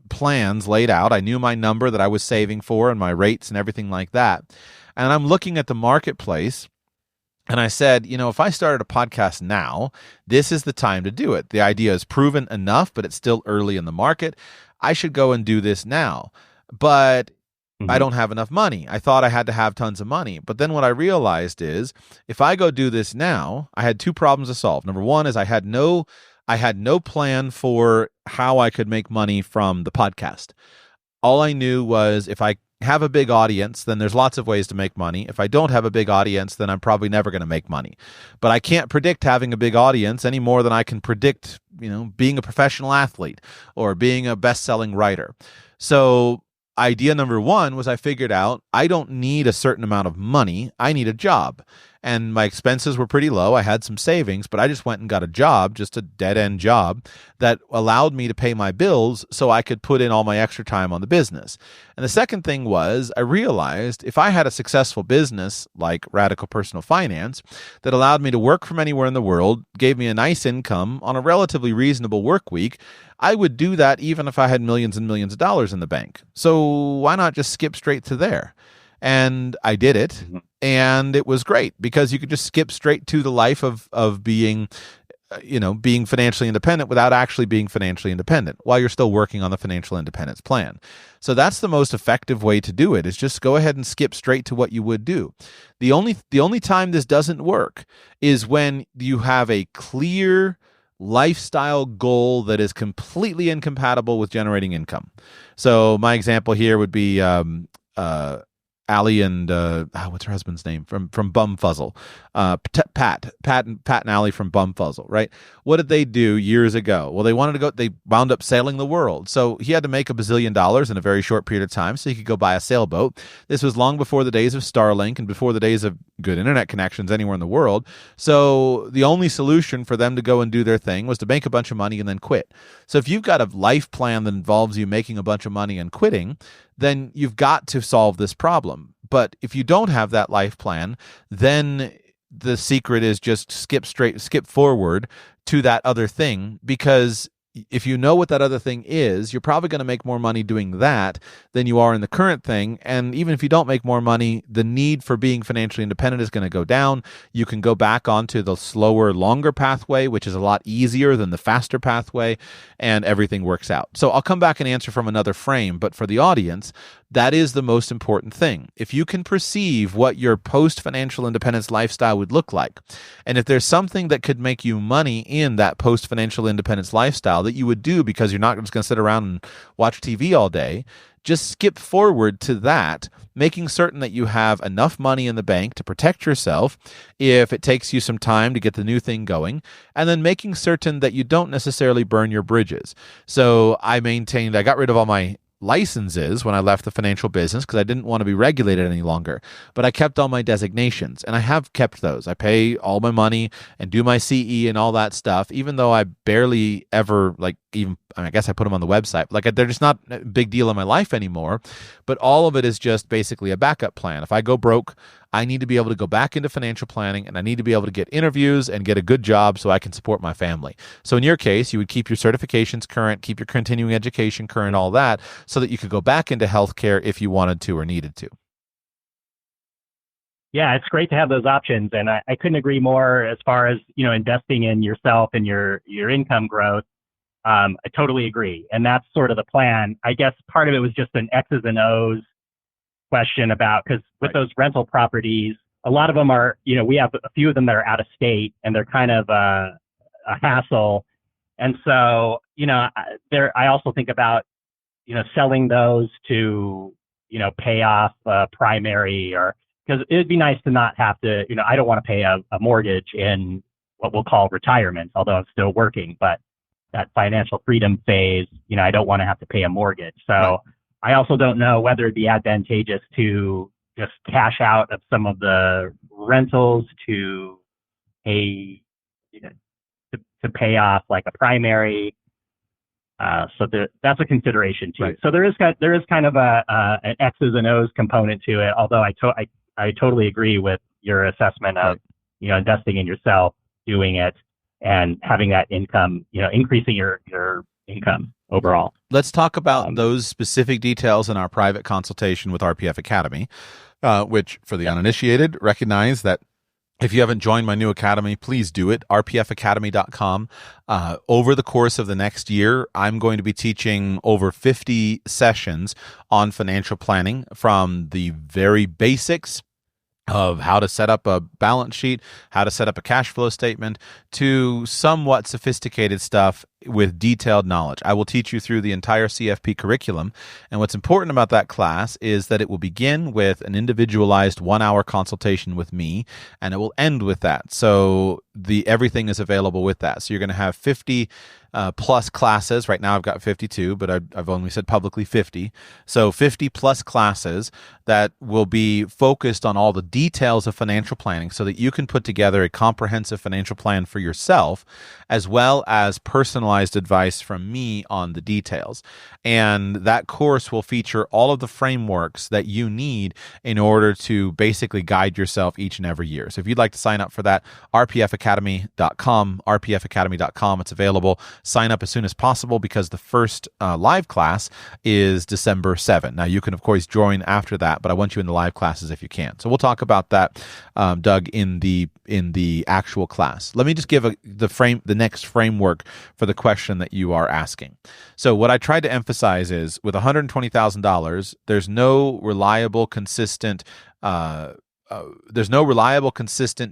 plans laid out. I knew my number that I was saving for and my rates and everything like that. And I'm looking at the marketplace, and I said, if I started a podcast now, this is the time to do it. The idea is proven enough, but it's still early in the market. I should go and do this now. But I don't have enough money. I thought I had to have tons of money. But then what I realized is, if I go do this now, I had 2 problems to solve. Number one is I had no plan for how I could make money from the podcast. All I knew was, if I have a big audience, then there's lots of ways to make money. If I don't have a big audience, then I'm probably never going to make money. But I can't predict having a big audience any more than I can predict, being a professional athlete or being a best-selling writer. So idea number one was, I figured out I don't need a certain amount of money. I need a job. And my expenses were pretty low. I had some savings, but I just went and got a job, just a dead-end job that allowed me to pay my bills so I could put in all my extra time on the business. And the second thing was, I realized if I had a successful business like Radical Personal Finance that allowed me to work from anywhere in the world, gave me a nice income on a relatively reasonable work week, I would do that even if I had millions and millions of dollars in the bank. So why not just skip straight to there? And I did it, and it was great, because you could just skip straight to the life of being, being financially independent without actually being financially independent while you're still working on the financial independence plan. So that's the most effective way to do it, is just go ahead and skip straight to what you would do. The only time this doesn't work is when you have a clear lifestyle goal that is completely incompatible with generating income. So my example here would be Allie and what's her husband's name from Bumfuzzle, Pat and Allie from Bumfuzzle, right? What did they do years ago? Well, they wound up sailing the world. So he had to make $1 bazillion in a very short period of time so he could go buy a sailboat. This was long before the days of Starlink and before the days of good internet connections anywhere in the world. So the only solution for them to go and do their thing was to make a bunch of money and then quit. So if you've got a life plan that involves you making a bunch of money and quitting, then you've got to solve this problem. But if you don't have that life plan, then the secret is just skip forward to that other thing, because if you know what that other thing is, you're probably going to make more money doing that than you are in the current thing. And even if you don't make more money, the need for being financially independent is going to go down. You can go back onto the slower, longer pathway, which is a lot easier than the faster pathway, and everything works out. So I'll come back and answer from another frame, but for the audience, That is the most important thing. If you can perceive what your post-financial independence lifestyle would look like, and if there's something that could make you money in that post-financial independence lifestyle that you would do because you're not just going to sit around and watch TV all day, just skip forward to that, making certain that you have enough money in the bank to protect yourself if it takes you some time to get the new thing going, and then making certain that you don't necessarily burn your bridges. So I got rid of all my licenses when I left the financial business because I didn't want to be regulated any longer. But I kept all my designations, and I have kept those. I pay all my money and do my CE and all that stuff, even though I barely ever, I guess I put them on the website. They're just not a big deal in my life anymore. But all of it is just basically a backup plan. If I go broke, I need to be able to go back into financial planning, and I need to be able to get interviews and get a good job so I can support my family. So in your case, you would keep your certifications current, keep your continuing education current, all that, so that you could go back into healthcare if you wanted to or needed to. Yeah, it's great to have those options. And I couldn't agree more as far as, investing in yourself and your income growth. I totally agree. And that's sort of the plan. I guess part of it was just an X's and O's question about, because with those rental properties, a lot of them are, we have a few of them that are out of state, and they're kind of a hassle. And so, I also think about, selling those to, pay off primary, or because it'd be nice to not have to, I don't want to pay a mortgage in what we'll call retirement, although I'm still working, but that financial freedom phase, I don't want to have to pay a mortgage. So right. I also don't know whether it'd be advantageous to just cash out of some of the rentals to pay, to pay off like a primary. So that's a consideration too. Right. So there is kind of an X's and O's component to it. Although I totally agree with your assessment of, investing in yourself, doing it, and having that income, increasing your income overall. Let's talk about those specific details in our private consultation with RPF Academy, which for the uninitiated, recognize that if you haven't joined my new academy, please do it, rpfacademy.com. Over the course of the next year, I'm going to be teaching over 50 sessions on financial planning, from the very basics of how to set up a balance sheet, how to set up a cash flow statement, to somewhat sophisticated stuff with detailed knowledge. I will teach you through the entire CFP curriculum. And what's important about that class is that it will begin with an individualized 1-hour consultation with me, and it will end with that. So everything is available with that. So you're going to have 50 plus classes. Right now I've got 52, but I've only said publicly 50. So 50 plus classes that will be focused on all the details of financial planning, so that you can put together a comprehensive financial plan for yourself, as well as personalized advice from me on the details. And that course will feature all of the frameworks that you need in order to basically guide yourself each and every year. So if you'd like to sign up for that, rpfacademy.com, rpfacademy.com, it's available. Sign up as soon as possible, because the first live class is December 7. Now, you can, of course, join after that, but I want you in the live classes if you can. So we'll talk about that, Doug, in the actual class. Let me just give the next framework for the question that you are asking. So what I tried to emphasize is, with $120,000, there's no reliable, consistent,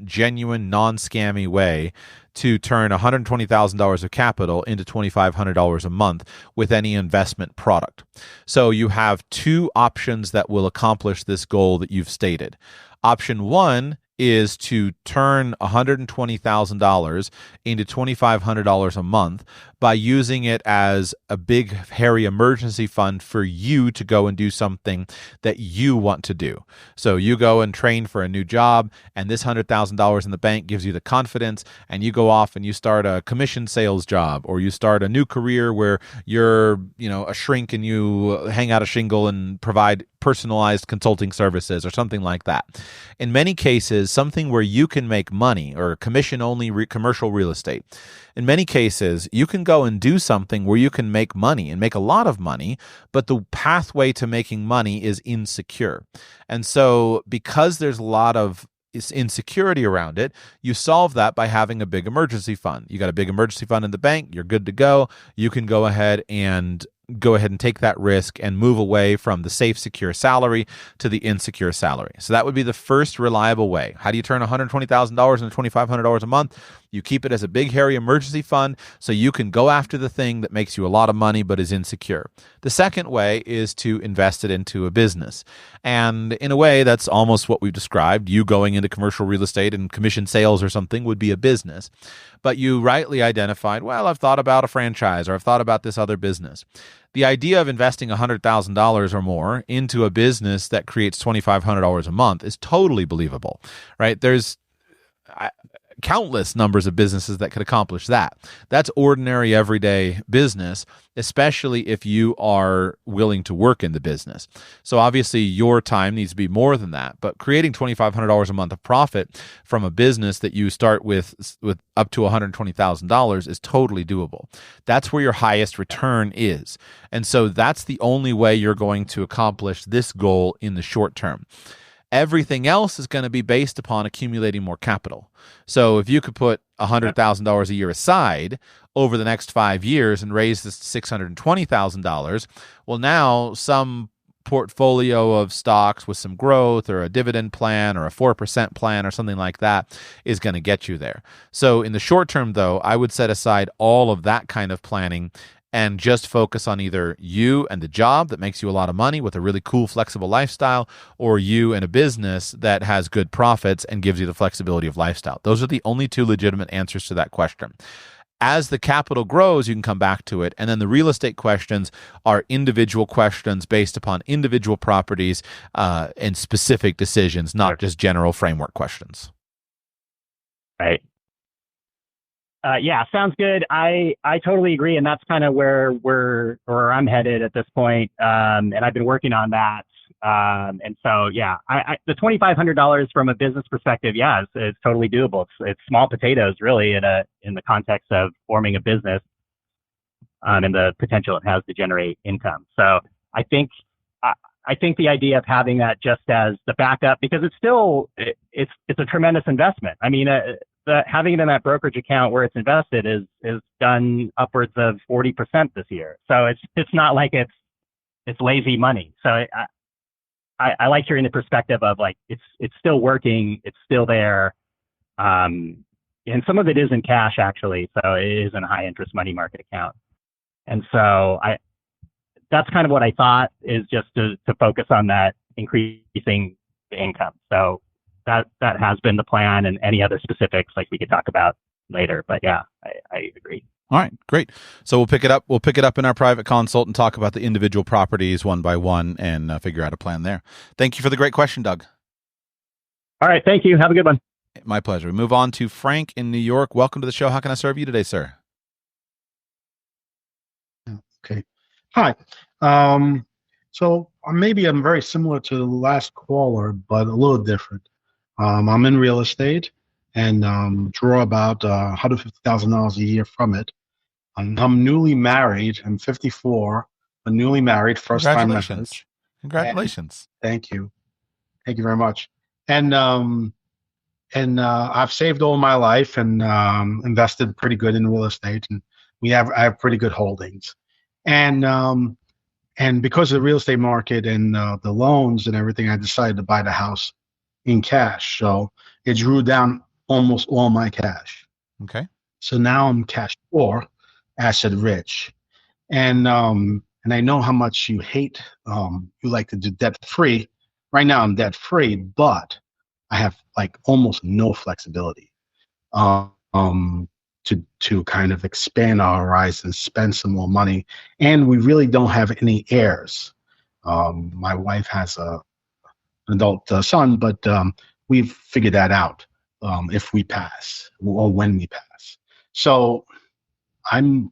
genuine, non-scammy way to turn $120,000 of capital into $2,500 a month with any investment product. So you have two options that will accomplish this goal that you've stated. Option one is to turn $120,000 into $2,500 a month by using it as a big, hairy emergency fund for you to go and do something that you want to do. So you go and train for a new job, and this $100,000 in the bank gives you the confidence, and you go off and you start a commission sales job, or you start a new career where you're, a shrink and you hang out a shingle and provide personalized consulting services or something like that. In many cases, something where you can make money, or commission-only commercial real estate. In many cases, you can go and do something where you can make money and make a lot of money, but the pathway to making money is insecure. And so because there's a lot of insecurity around it, you solve that by having a big emergency fund. You got a big emergency fund in the bank, you're good to go. You can go ahead and go ahead and take that risk and move away from the safe, secure salary to the insecure salary. So that would be the first reliable way. How do you turn $120,000 into $2,500 a month? You keep it as a big, hairy emergency fund so you can go after the thing that makes you a lot of money but is insecure. The second way is to invest it into a business. And in a way, that's almost what we've described. You going into commercial real estate and commission sales or something would be a business. But you rightly identified, well, I've thought about a franchise or I've thought about this other business. The idea of investing $100,000 or more into a business that creates $2,500 a month is totally believable, right? There's countless numbers of businesses that could accomplish that. That's ordinary, everyday business, especially if you are willing to work in the business. So obviously your time needs to be more than that, but creating $2,500 a month of profit from a business that you start with up to $120,000 is totally doable. That's where your highest return is. And so that's the only way you're going to accomplish this goal in the short term. Everything else is going to be based upon accumulating more capital. So if you could put $100,000 a year aside over the next 5 years and raise this to $620,000, well, now some portfolio of stocks with some growth or a dividend plan or a 4% plan or something like that is going to get you there. So in the short term, though, I would set aside all of that kind of planning and just focus on either you and the job that makes you a lot of money with a really cool, flexible lifestyle, or you and a business that has good profits and gives you the flexibility of lifestyle. Those are the only two legitimate answers to that question. As the capital grows, you can come back to it. And then the real estate questions are individual questions based upon individual properties and specific decisions, not just general framework questions. Right. Yeah, sounds good. I totally agree, and that's kind of where I'm headed at this point. And I've been working on that. And so, yeah, the $2,500 from a business perspective, yeah, it's totally doable. It's small potatoes, really, in the context of forming a business, and the potential it has to generate income. So I think the idea of having that just as the backup, because it's a tremendous investment. I mean, having it in that brokerage account where it's invested is done upwards of 40% this year. So it's not like it's lazy money. So I like hearing the perspective of like it's still working, it's still there, and some of it is in cash actually. So it is in a high interest money market account, and so that's kind of what I thought, is just to focus on that increasing the income. So that has been the plan, and any other specifics like we could talk about later. But yeah, I agree. All right, great. So we'll pick it up. We'll pick it up in our private consult and talk about the individual properties one by one and figure out a plan there. Thank you for the great question, Doug. All right, thank you. Have a good one. My pleasure. We move on to Frank in New York. Welcome to the show. How can I serve you today, sir? Okay. Hi. So maybe I'm very similar to the last caller, but a little different. I'm in real estate and draw about $150,000 a year from it. I'm newly married. I'm 54. I'm newly married, first time. Congratulations. Congratulations. Thank you. Thank you very much. And I've saved all my life and invested pretty good in real estate, and I have pretty good holdings. And because of the real estate market and the loans and everything, I decided to buy the house in cash. So it drew down almost all my cash. Okay. So now I'm cash poor, asset rich. And I know how much you hate, you like to do debt free. Right now I'm debt free, but I have like almost no flexibility to kind of expand our horizons, spend some more money. And we really don't have any heirs. My wife has an adult son, but we've figured that out if we pass or when we pass. So I'm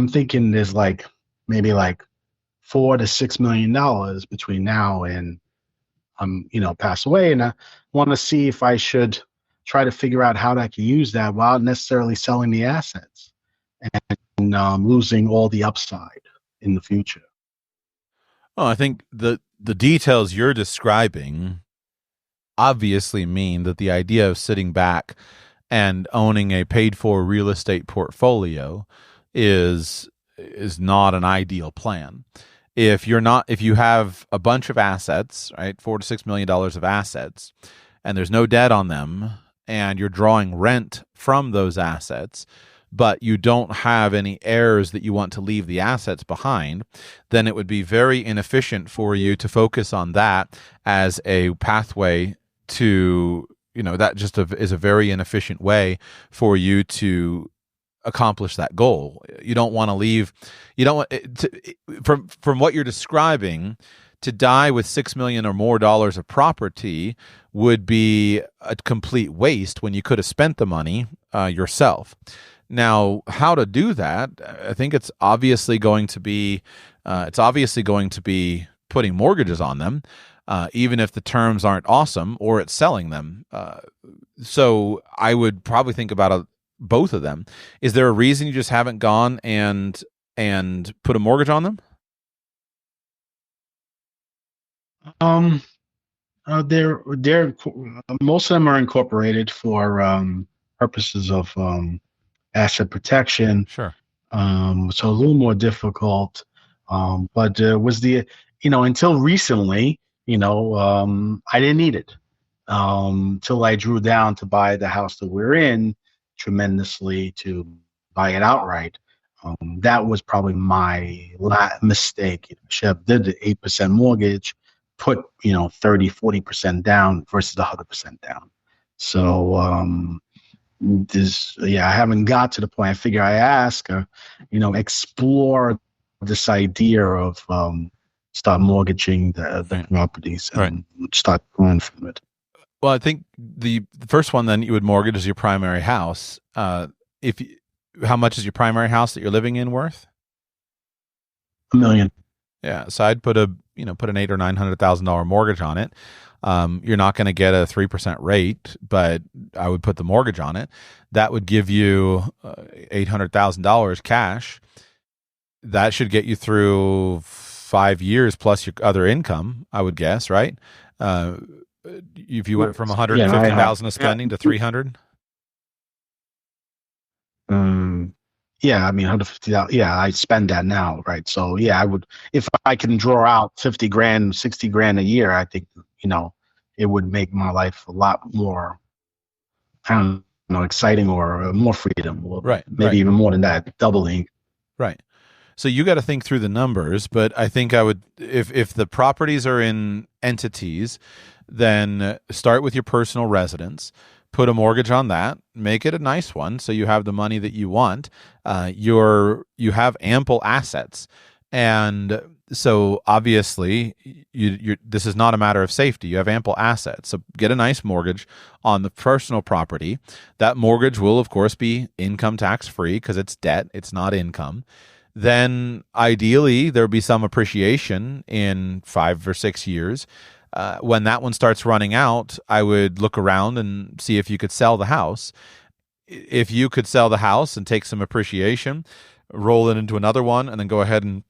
thinking there's maybe $4 to $6 million between now and pass away, and I want to see if I should try to figure out how I can use that without necessarily selling the assets and losing all the upside in the future. Well, I think the details you're describing obviously mean that the idea of sitting back and owning a paid-for real estate portfolio is is not an ideal plan. If you have a bunch of assets, right, $4 to $6 million of assets, and there's no debt on them, and you're drawing rent from those assets, but you don't have any heirs that you want to leave the assets behind, then it would be very inefficient for you to focus on that as a pathway to, that just is a very inefficient way for you to accomplish that goal. You don't want to leave, from what you're describing, to die with $6 million or more of property would be a complete waste when you could have spent the money yourself. Now, how to do that? I think it's obviously going to be putting mortgages on them, even if the terms aren't awesome, or it's selling them. So I would probably think about both of them. Is there a reason you just haven't gone and put a mortgage on them? They're most of them are incorporated for purposes of asset protection. Sure. So a little more difficult. But was until recently, I didn't need it. Till I drew down to buy the house that we're in tremendously to buy it outright. That was probably my mistake. Should have did the 8% mortgage, put 30-40% down versus the 100% down. So I haven't got to the point. I figure I ask, explore this idea of start mortgaging the properties and start growing from it. Well, I think the first one then you would mortgage is your primary house. How much is your primary house that you're living in worth? $1 million. Yeah, so I'd put an $800,000 or $900,000 mortgage on it. You're not going to get a 3% rate, but I would put the mortgage on it. That would give you $800,000 cash. That should get you through 5 years plus your other income, I would guess, right? If you went from 150,000 of spending to 300. Yeah, I mean, 150,000. Yeah, I spend that now, right? So yeah, I would, if I can draw out 50 grand, 60 grand a year, I think, it would make my life a lot more, I don't know, exciting or more freedom. Or maybe even more than that, doubling. Right. So you got to think through the numbers, but I think I would, if the properties are in entities, then start with your personal residence. Put a mortgage on that. Make it a nice one, so you have the money that you want. You have ample assets, and so obviously, this is not a matter of safety. You have ample assets, so get a nice mortgage on the personal property. That mortgage will, of course, be income tax free because it's debt; it's not income. Then, ideally, there'll be some appreciation in 5 or 6 years. When that one starts running out, I would look around and see if you could sell the house. If you could sell the house and take some appreciation, roll it into another one, and then go ahead and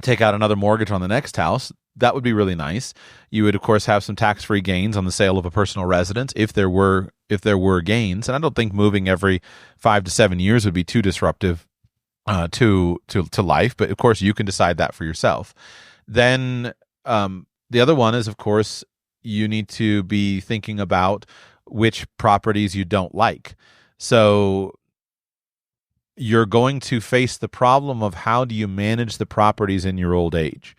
take out another mortgage on the next house, that would be really nice. You would, of course, have some tax-free gains on the sale of a personal residence if there were gains. And I don't think moving every 5 to 7 years would be too disruptive to life. But of course, you can decide that for yourself. Then the other one is, of course, you need to be thinking about which properties you don't like. So you're going to face the problem of how do you manage the properties in your old age.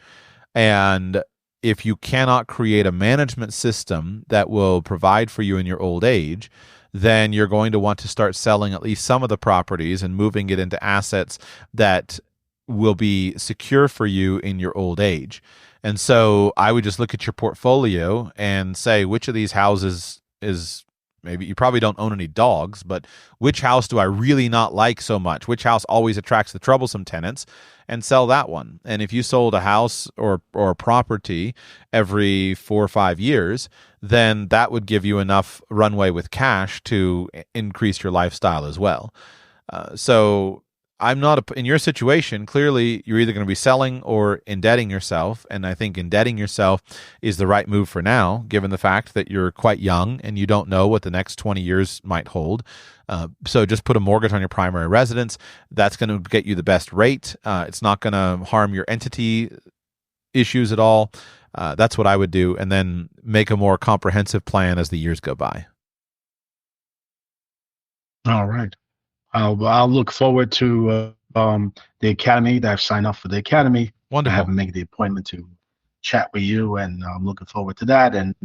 And if you cannot create a management system that will provide for you in your old age, then you're going to want to start selling at least some of the properties and moving it into assets that will be secure for you in your old age. And so I would just look at your portfolio and say, which of these houses is, maybe you probably don't own any dogs, but which house do I really not like so much? Which house always attracts the troublesome tenants, and sell that one. And if you sold a house or a property every 4 or 5 years, then that would give you enough runway with cash to increase your lifestyle as well. So I'm not in your situation. Clearly, you're either going to be selling or indebting yourself. And I think indebting yourself is the right move for now, given the fact that you're quite young and you don't know what the next 20 years might hold. So just put a mortgage on your primary residence. That's going to get you the best rate. It's not going to harm your entity issues at all. That's what I would do. And then make a more comprehensive plan as the years go by. All right. I'll look forward to the academy. That I've signed up for the academy. Wonderful. I haven't made the appointment to chat with you, and I'm looking forward to that. And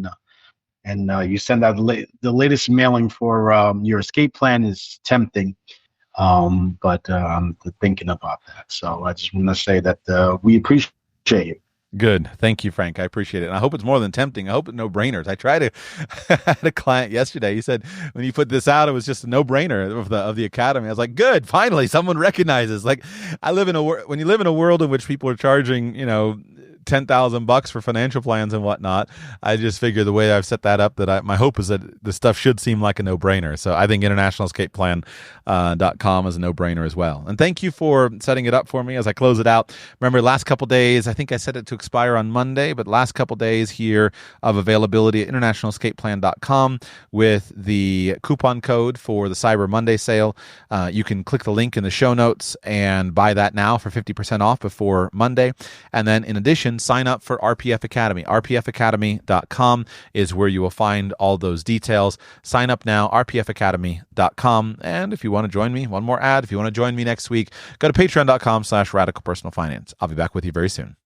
you send out the latest mailing for your escape plan is tempting, but I'm thinking about that. So I just want to say that we appreciate you. Good. Thank you, Frank. I appreciate it. And I hope it's more than tempting. I hope it's no-brainers. I had a client yesterday. He said, when you put this out, it was just a no-brainer of the academy. I was like, good. Finally, someone recognizes. Like, when you live in a world in which people are charging, $10,000 for financial plans and whatnot, I just figure the way I've set that up that my hope is that the stuff should seem like a no-brainer. So I think internationalescapeplan.com is a no-brainer as well. And thank you for setting it up for me as I close it out. Remember, last couple days, I think I set it to expire on Monday, but last couple days here of availability at internationalescapeplan.com with the coupon code for the Cyber Monday sale. You can click the link in the show notes and buy that now for 50% off before Monday. And then in addition, sign up for RPF Academy. rpfacademy.com is where you will find all those details. Sign up now, rpfacademy.com. And if you want to join me, one more ad, if you want to join me next week, go to patreon.com/radicalpersonalfinance. I'll be back with you very soon.